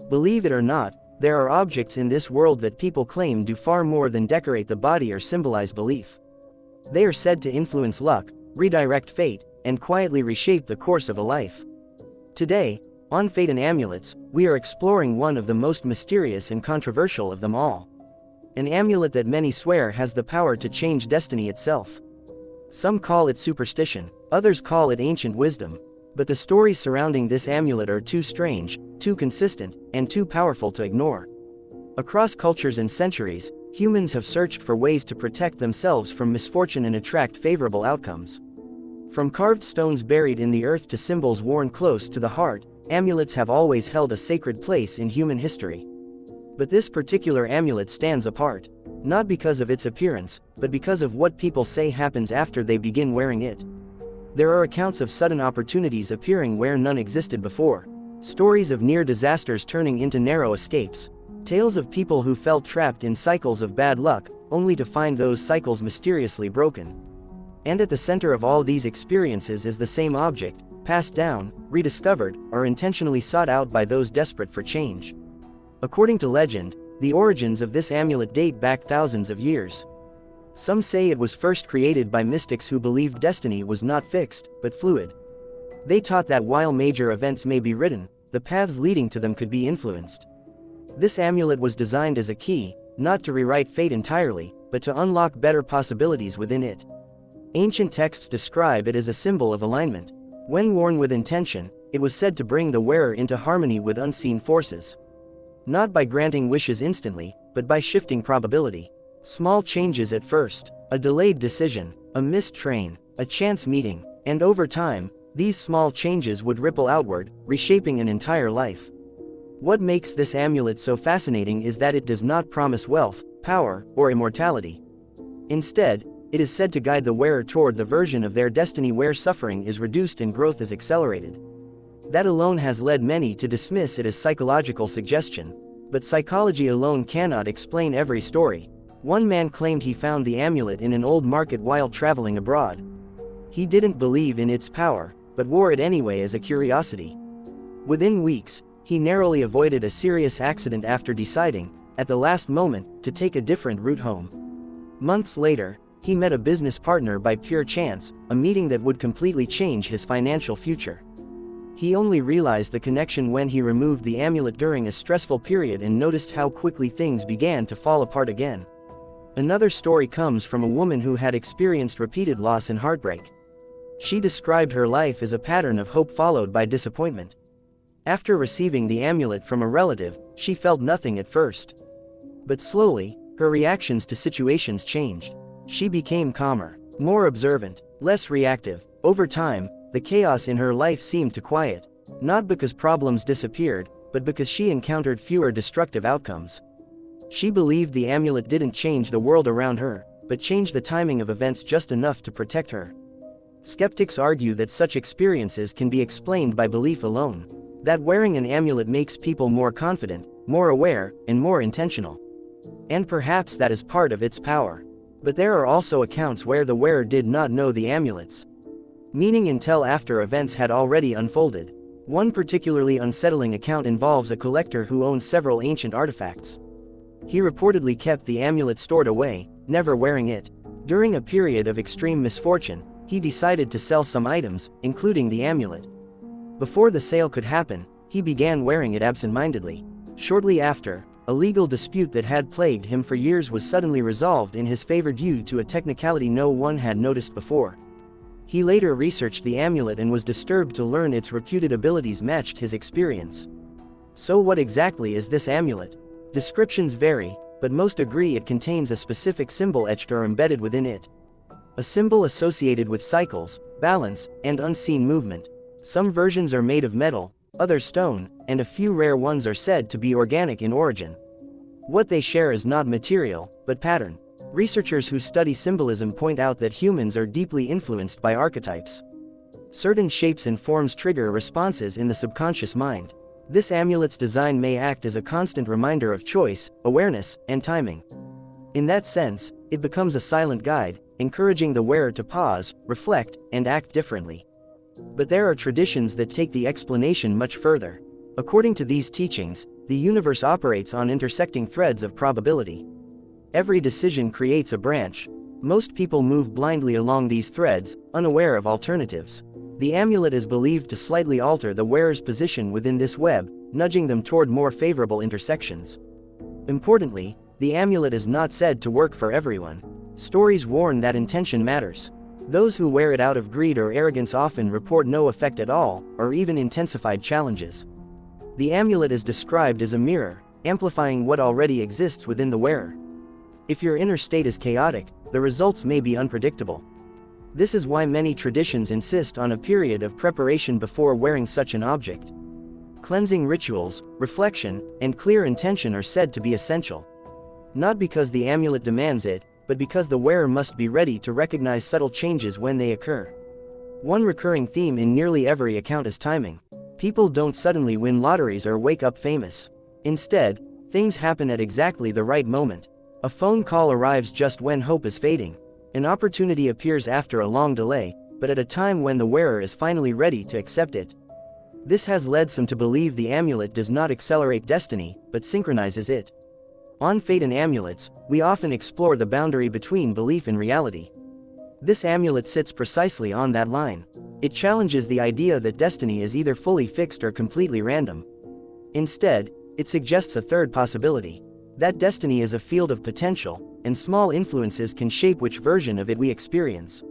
Believe it or not, there are objects in this world that people claim do far more than decorate the body or symbolize belief. They are said to influence luck, redirect fate, and quietly reshape the course of a life. Today, on Fate and Amulets, we are exploring one of the most mysterious and controversial of them all. An amulet that many swear has the power to change destiny itself. Some call it superstition, others call it ancient wisdom, but the stories surrounding this amulet are too strange, too consistent, and too powerful to ignore. Across cultures and centuries, humans have searched for ways to protect themselves from misfortune and attract favorable outcomes. From carved stones buried in the earth to symbols worn close to the heart, amulets have always held a sacred place in human history. But this particular amulet stands apart, not because of its appearance, but because of what people say happens after they begin wearing it. There are accounts of sudden opportunities appearing where none existed before, stories of near disasters turning into narrow escapes, tales of people who felt trapped in cycles of bad luck, only to find those cycles mysteriously broken. And at the center of all these experiences is the same object, passed down, rediscovered, or intentionally sought out by those desperate for change. According to legend, the origins of this amulet date back thousands of years. Some say it was first created by mystics who believed destiny was not fixed, but fluid. They taught that while major events may be written, the paths leading to them could be influenced. This amulet was designed as a key, not to rewrite fate entirely, but to unlock better possibilities within it. Ancient texts describe it as a symbol of alignment. When worn with intention, it was said to bring the wearer into harmony with unseen forces. Not by granting wishes instantly, but by shifting probability. Small changes at first, a delayed decision, a missed train, a chance meeting, and over time, these small changes would ripple outward, reshaping an entire life. What makes this amulet so fascinating is that it does not promise wealth, power, or immortality. Instead, it is said to guide the wearer toward the version of their destiny where suffering is reduced and growth is accelerated. That alone has led many to dismiss it as psychological suggestion. But psychology alone cannot explain every story. One man claimed he found the amulet in an old market while traveling abroad. He didn't believe in its power, but wore it anyway as a curiosity. Within weeks, he narrowly avoided a serious accident after deciding, at the last moment, to take a different route home. Months later, he met a business partner by pure chance, a meeting that would completely change his financial future. He only realized the connection when he removed the amulet during a stressful period and noticed how quickly things began to fall apart again. Another story comes from a woman who had experienced repeated loss and heartbreak. She described her life as a pattern of hope followed by disappointment. After receiving the amulet from a relative, she felt nothing at first. But slowly, her reactions to situations changed. She became calmer, more observant, less reactive. Over time, the chaos in her life seemed to quiet, not because problems disappeared, but because she encountered fewer destructive outcomes. She believed the amulet didn't change the world around her, but changed the timing of events just enough to protect her. Skeptics argue that such experiences can be explained by belief alone, that wearing an amulet makes people more confident, more aware, and more intentional. And perhaps that is part of its power. But there are also accounts where the wearer did not know the amulets, meaning until after events had already unfolded. One particularly unsettling account involves a collector who owned several ancient artifacts. He reportedly kept the amulet stored away, never wearing it. During a period of extreme misfortune, he decided to sell some items, including the amulet. Before the sale could happen, he began wearing it absent-mindedly. Shortly after, a legal dispute that had plagued him for years was suddenly resolved in his favor due to a technicality no one had noticed before. He later researched the amulet and was disturbed to learn its reputed abilities matched his experience. So what exactly is this amulet? Descriptions vary, but most agree it contains a specific symbol etched or embedded within it. A symbol associated with cycles, balance, and unseen movement. Some versions are made of metal, others stone, and a few rare ones are said to be organic in origin. What they share is not material, but pattern. Researchers who study symbolism point out that humans are deeply influenced by archetypes. Certain shapes and forms trigger responses in the subconscious mind. This amulet's design may act as a constant reminder of choice, awareness, and timing. In that sense, it becomes a silent guide, encouraging the wearer to pause, reflect, and act differently. But there are traditions that take the explanation much further. According to these teachings, the universe operates on intersecting threads of probability. Every decision creates a branch. Most people move blindly along these threads, unaware of alternatives. The amulet is believed to slightly alter the wearer's position within this web, nudging them toward more favorable intersections. Importantly, the amulet is not said to work for everyone. Stories warn that intention matters. Those who wear it out of greed or arrogance often report no effect at all, or even intensified challenges. The amulet is described as a mirror, amplifying what already exists within the wearer. If your inner state is chaotic, the results may be unpredictable. This is why many traditions insist on a period of preparation before wearing such an object. Cleansing rituals, reflection, and clear intention are said to be essential. Not because the amulet demands it, but because the wearer must be ready to recognize subtle changes when they occur. One recurring theme in nearly every account is timing. People don't suddenly win lotteries or wake up famous. Instead, things happen at exactly the right moment. A phone call arrives just when hope is fading. An opportunity appears after a long delay, but at a time when the wearer is finally ready to accept it. This has led some to believe the amulet does not accelerate destiny, but synchronizes it. On Fate and Amulets, we often explore the boundary between belief and reality. This amulet sits precisely on that line. It challenges the idea that destiny is either fully fixed or completely random. Instead, it suggests a third possibility. That destiny is a field of potential, and small influences can shape which version of it we experience.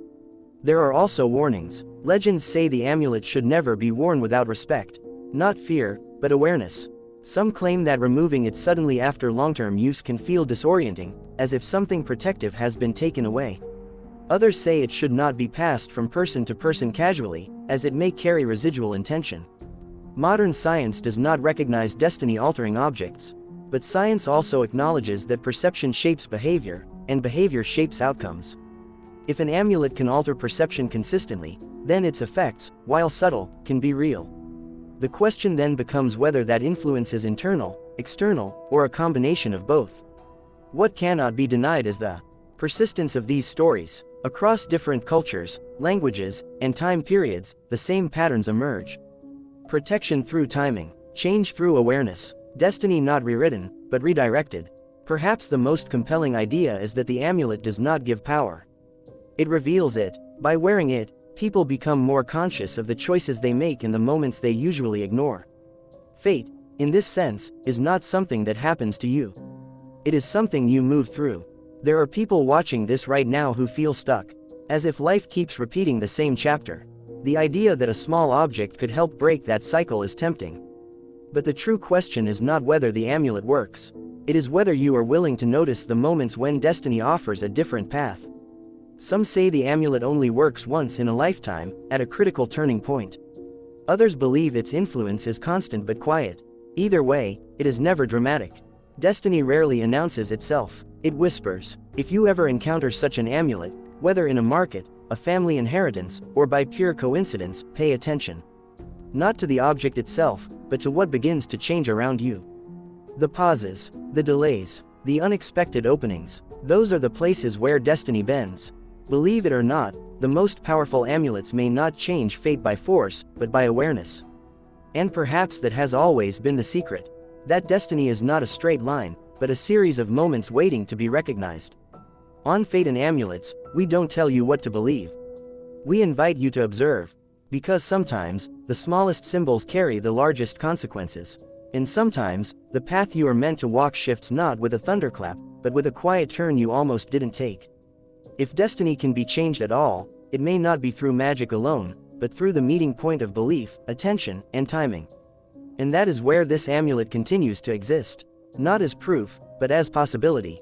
There are also warnings. Legends say the amulet should never be worn without respect. Not fear, but awareness. Some claim that removing it suddenly after long-term use can feel disorienting, as if something protective has been taken away. Others say it should not be passed from person to person casually, as it may carry residual intention. Modern science does not recognize destiny-altering objects. But science also acknowledges that perception shapes behavior, and behavior shapes outcomes. If an amulet can alter perception consistently, then its effects, while subtle, can be real. The question then becomes whether that influence is internal, external, or a combination of both. What cannot be denied is the persistence of these stories. Across different cultures, languages, and time periods, the same patterns emerge. Protection through timing, change through awareness. Destiny not rewritten, but redirected. Perhaps the most compelling idea is that the amulet does not give power. It reveals it. By wearing it, people become more conscious of the choices they make in the moments they usually ignore. Fate, in this sense, is not something that happens to you. It is something you move through. There are people watching this right now who feel stuck, as if life keeps repeating the same chapter. The idea that a small object could help break that cycle is tempting. But the true question is not whether the amulet works. It is whether you are willing to notice the moments when destiny offers a different path. Some say the amulet only works once in a lifetime, at a critical turning point. Others believe its influence is constant but quiet. Either way, it is never dramatic. Destiny rarely announces itself. It whispers. If you ever encounter such an amulet, whether in a market, a family inheritance, or by pure coincidence, pay attention. Not to the object itself, but to what begins to change around you. The pauses, the delays, the unexpected openings, those are the places where destiny bends. Believe it or not, the most powerful amulets may not change fate by force, but by awareness. And perhaps that has always been the secret. That destiny is not a straight line, but a series of moments waiting to be recognized. On Fate and Amulets, we don't tell you what to believe. We invite you to observe. Because sometimes, the smallest symbols carry the largest consequences. And sometimes, the path you are meant to walk shifts not with a thunderclap, but with a quiet turn you almost didn't take. If destiny can be changed at all, it may not be through magic alone, but through the meeting point of belief, attention, and timing. And that is where this amulet continues to exist. Not as proof, but as possibility.